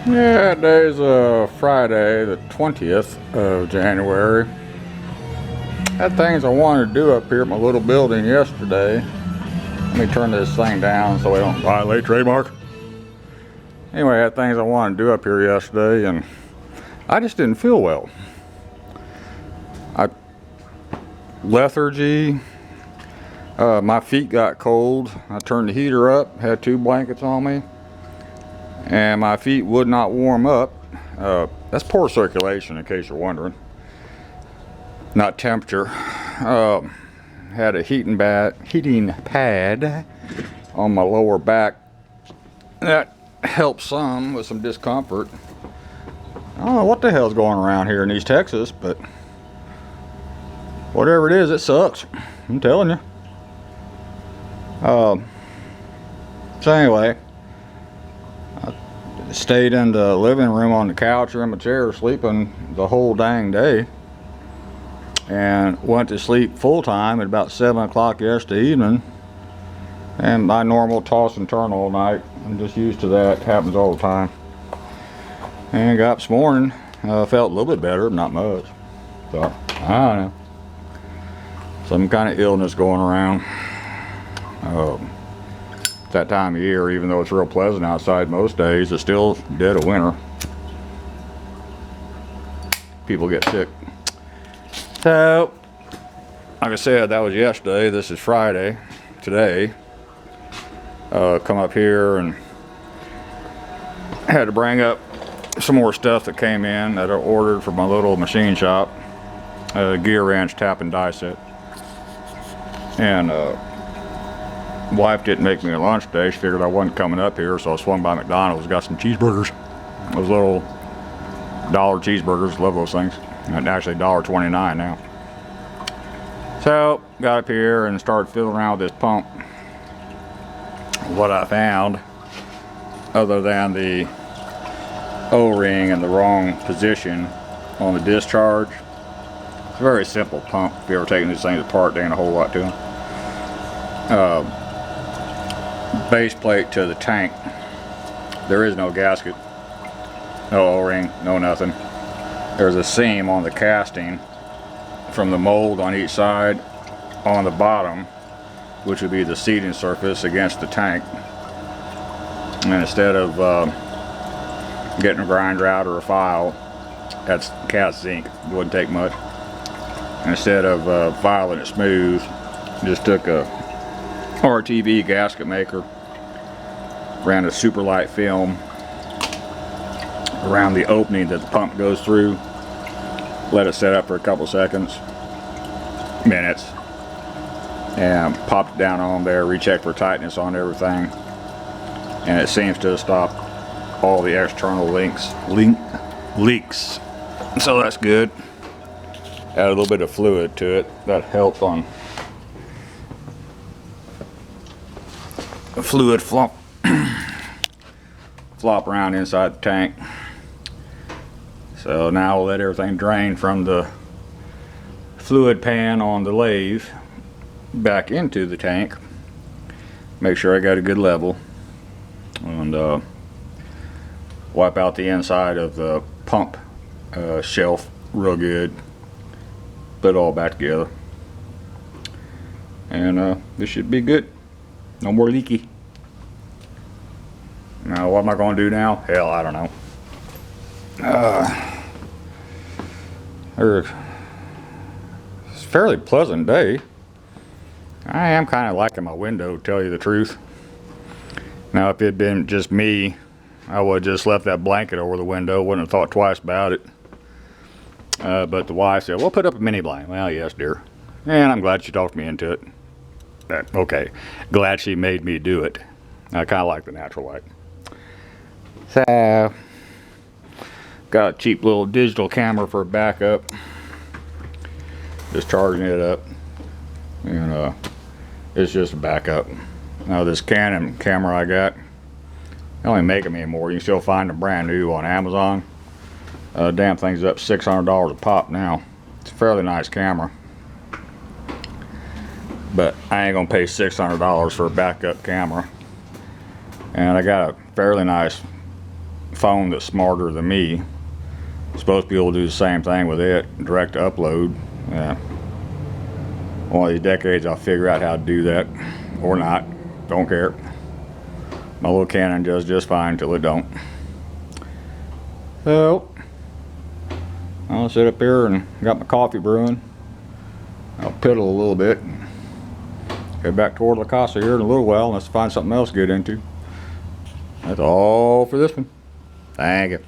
Yeah, today's Friday, the 20th of January. Had things I wanted to do up here at my little building yesterday. Let me turn this thing down so we don't violate trademark. Anyway, I had things I wanted to do up here yesterday, and I just didn't feel well. Lethargy. My feet got cold. I turned the heater up, had 2 blankets on me, and my feet would not warm up. That's poor circulation, in case you're wondering, not temperature. Had a heating pad on my lower back. That helped some with some discomfort. I don't know what the hell's going around here in East Texas, but whatever it is, it sucks. I'm telling you. So anyway, I stayed in the living room on the couch or in my chair sleeping the whole dang day, and went to sleep full time at about 7 o'clock yesterday evening. And my normal toss and turn all night. I'm just used to that. It happens all the time. And got up this morning, felt a little bit better, not much. So I don't know, some kind of illness going around. That time of year, even though it's real pleasant outside most days, it's still dead of winter. People get sick. So, like I said, that was yesterday. This is Friday. Today, come up here and had to bring up some more stuff that came in that I ordered for my little machine shop. Gear wrench, tap and die set. And wife didn't make me a lunch today. She figured I wasn't coming up here, so I swung by McDonald's, got some cheeseburgers. Those little dollar cheeseburgers, love those things. And actually $1.29 now. So got up here and started fiddling around with this pump. What I found, other than the O-ring in the wrong position on the discharge, it's a very simple pump. If you've ever taken these things apart, there ain't a whole lot to them. Base plate to the tank, there is no gasket, no O-ring, no nothing. There's a seam on the casting from the mold on each side on the bottom, which would be the seating surface against the tank. And instead of getting a grinder out or a file, that's cast zinc, it wouldn't take much. And instead of filing it smooth, just took a RTV gasket maker, ran a super light film around the opening that the pump goes through, let it set up for a couple minutes, and popped it down on there, rechecked for tightness on everything, and it seems to stop all the external leaks. So that's good. Add a little bit of fluid to it. That helped on fluid flop around inside the tank. So now we'll let everything drain from the fluid pan on the lathe back into the tank. Make sure I got a good level, and wipe out the inside of the pump shelf real good. Put it all back together, and this should be good. No more leaky. Now what am I going to do now? Hell, I don't know. It's a fairly pleasant day. I am kind of liking my window, to tell you the truth. Now if it had been just me, I would have just left that blanket over the window, wouldn't have thought twice about it. But the wife said, well, put up a mini blanket. Well, yes, dear. And I'm glad she talked me into it. Okay, glad she made me do it. I kind of like the natural light. So, got a cheap little digital camera for backup. Just charging it up. And it's just a backup. Now this Canon camera I got, they only make them anymore. You can still find them brand new on Amazon. Damn thing's up $600 a pop now. It's a fairly nice camera. But I ain't gonna pay $600 for a backup camera. And I got a fairly nice phone that's smarter than me. Supposed to be able to do the same thing with it, direct upload. Yeah. One of these decades I'll figure out how to do that, or not. Don't care. My little Canon does just fine until it don't. So I'll sit up here and got my coffee brewing. I'll piddle a little bit. Head back toward La Casa here in a little while. Let's find something else to get into. That's all for this one. Thank you.